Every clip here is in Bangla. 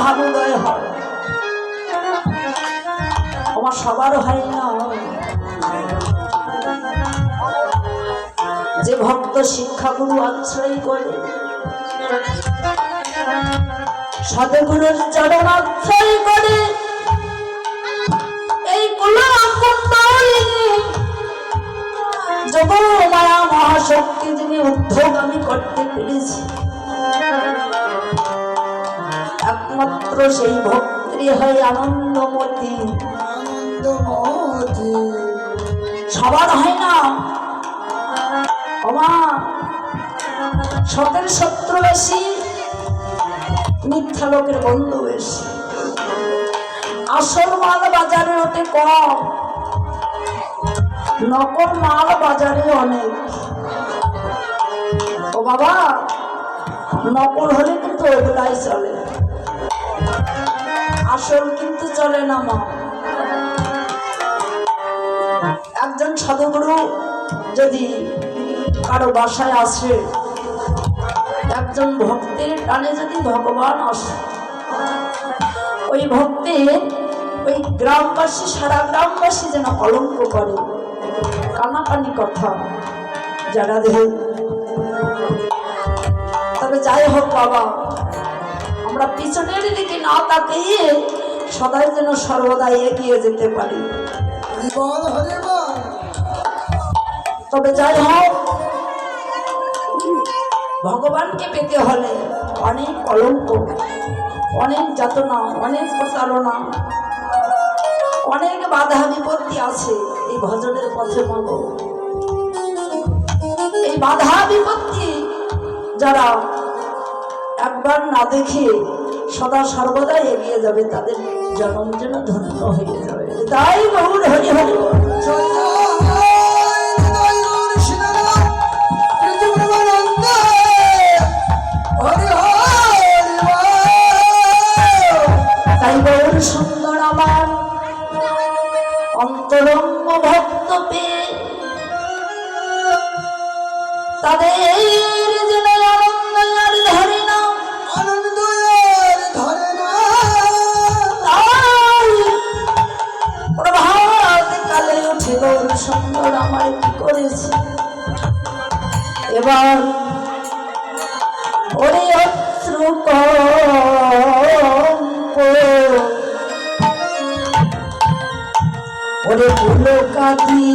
ভালোদয় হয়, আমার সবার হয় না। যে ভক্ত শিক্ষাগুরু আশ্রয় করে, সদগুরুর চরণ আশ্রয় করে, এইগুলো যোগ মায়া মহাশক্তি যিনি উদ্যোগ আমি করতে পেরেছি, একমাত্র সেই ভক্তি হয় আনন্দমতী। আনন্দমতী সবার হয় না। ওমা সতের শত্রু বেশি, মিথ্যা লোকের বন্ধু বেশি। আসল মাল বাজারে ওঠে কম, নকল মাল বাজারে অনেক। ও বাবা, নকল হলে কিন্তু ওগুলাই চলে, আসল কিন্তু চলে না। মা একজন সাধুগুরু যদি কারো বাসায় আসে, একজন ভক্তের টানে যদি ভগবান আসে, ওই ভক্তের ওই গ্রামবাসী, সারা গ্রামবাসী যেন কলঙ্ক করে, কানাকানি কথা যারা দেহ। তবে যাই হোক বাবা, আমরা পিছনের দিকে না তাকিয়ে সদাই যেন সর্বদাই এগিয়ে যেতে পারি। তবে যাই হোক, ভগবানকে পেতে হলে অনেক কলঙ্ক, অনেক যাতনা, অনেক প্রতারণা, অনেক বাধা বিপত্তি আছে এই ভজনের পথে। মগ এই বাধা বিপত্তি যারা একবার না দেখে সদা সর্বদাই এগিয়ে যাবে, তাদের জন্ম যেন ধন্য হয়ে যাবে। তাই গৌর হরি হরি। তাই গৌর সুন্দর আমার অন্তরঙ্গ ভক্ত পেয়ে তাদের যেন আনন্দ আর ধরে না, আনন্দ আর ধরে না। প্রভাত কালে উঠে গৌর সুন্দর আমায় কি করেছে এবার, ওরে অশ্রু ওরে ফুলো কাঁদি,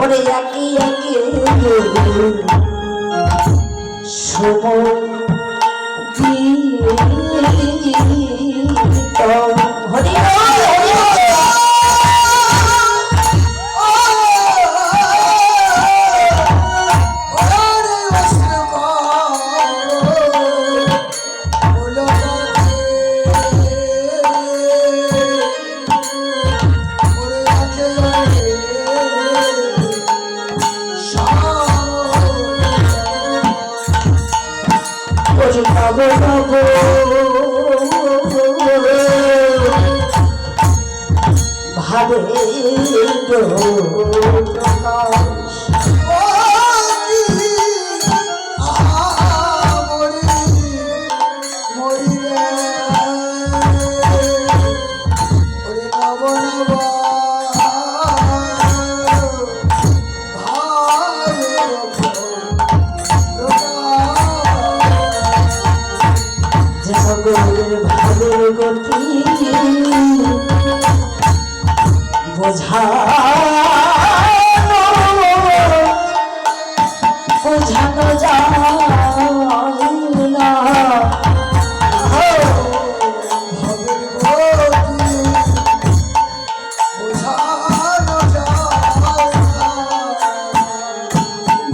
ওরে একে একে হরি ভাবে ভাবের গতি বোঝানো যায় না।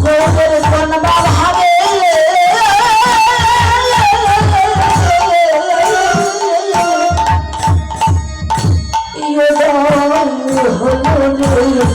গৌরের কন্যা ভাবে হলো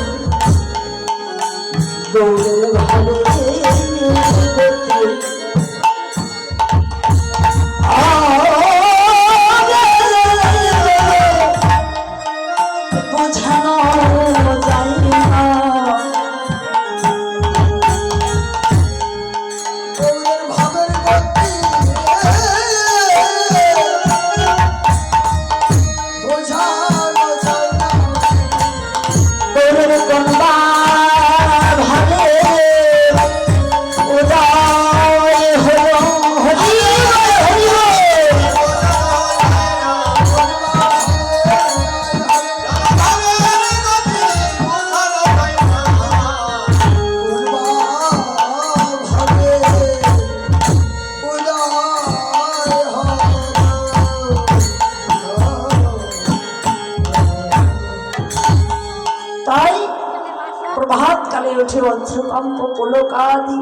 কম্প পুলকাদি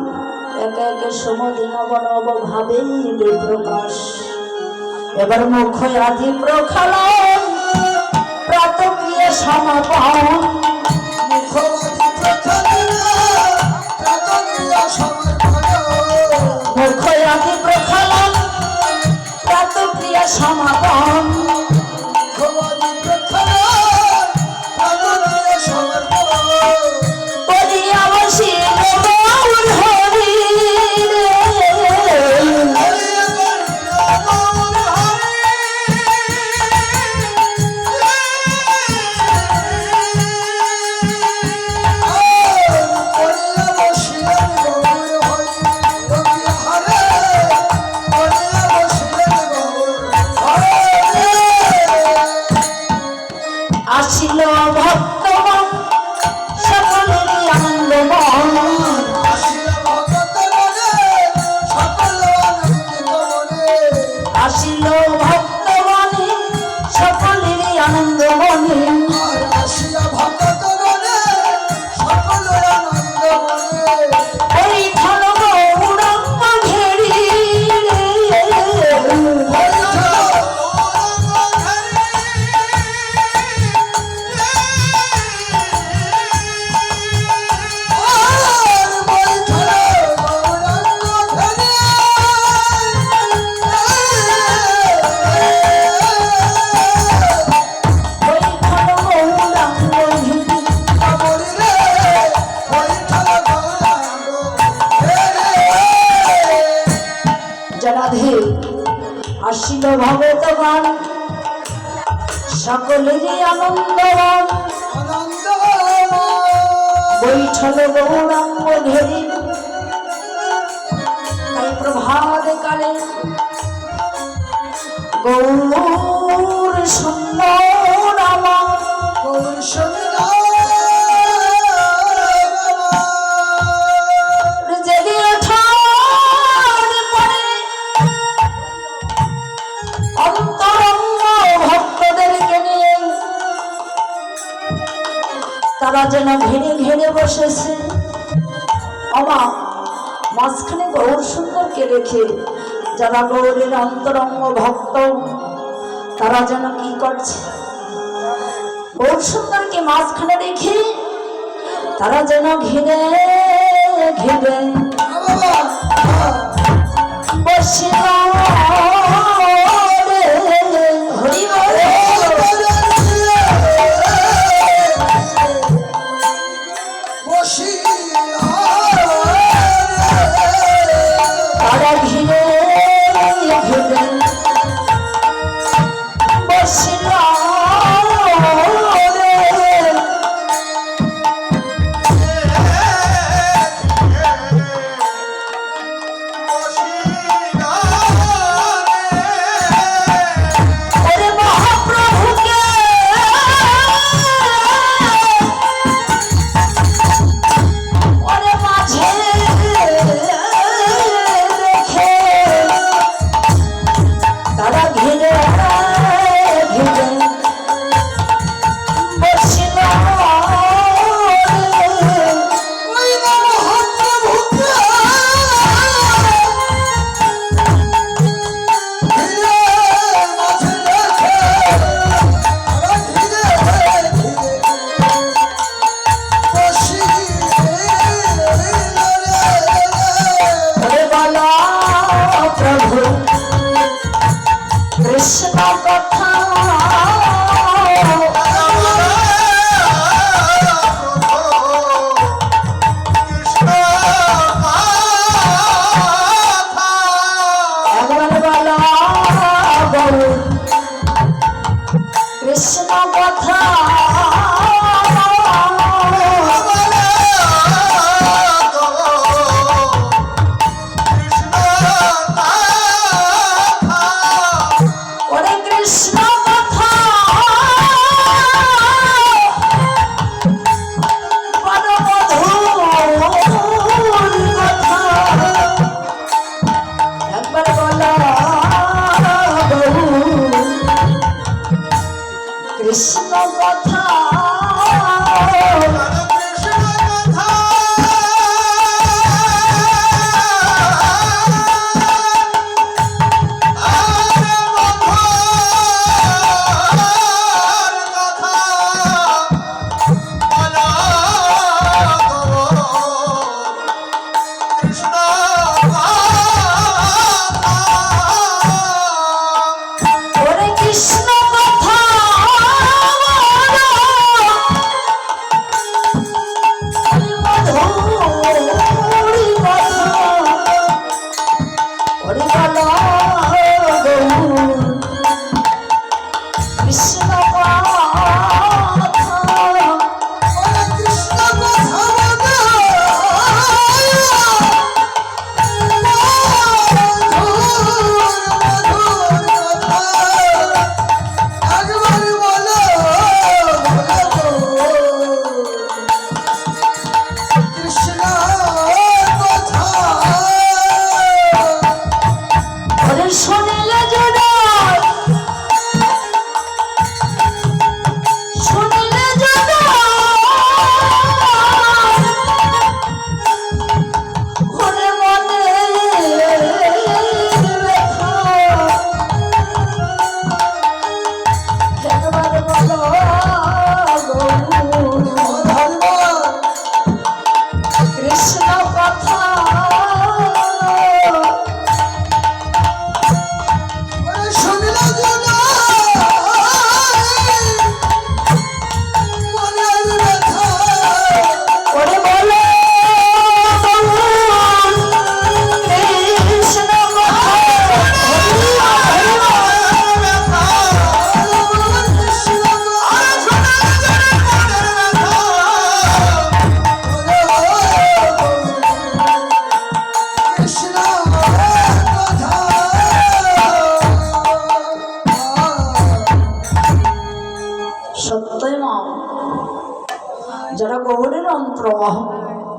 একে একে সমদিন বনব ভাবে প্রকাশ। এবার মুখ আদি প্রখালন প্রাতক্রিয়া সমাপন। মুখ আদি প্রাতক্রিয়া সমাপন। মুখ আদি প্রখালন প্রাতক্রিয়া সমাপন। বলিয়া বসিল গৌর হরি আসিল ভক্তগণ সকলেরই আনন্দমন। আসিল ভক্তগণে সকলেরই আনন্দমনে। বৈঠল গৌরাঙ্গ ঘেরি জনাধে আসিল ভগতগণ সকলেরই আনন্দগণ। বৈঠল গৌরাঙ্গ ঘেরি তাই প্রভাত কালে গৌর সুন্দর আমার জেগে ওঠার পরে অন্তরঙ্গ ভক্তদেরকে নিয়ে তারা যেন ঘিরে ঘিরে বসেছে। অমা মাঝখানে গৌর সুন্দরকে রেখে যারা গৌরের অন্তরঙ্গ ভক্ত তারা যেন কি করছে, গৌর সুন্দরকে মাঝখানে রেখে তারা যেন ঘিরে ঘিরে বসে হরি তারা ঘিরে ঘিরে বসিল রে।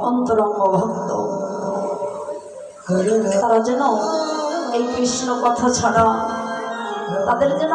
অন্তরঙ্গ ভক্ত, তারা যেন এই কৃষ্ণ কথা ছাড়া তাদের যেন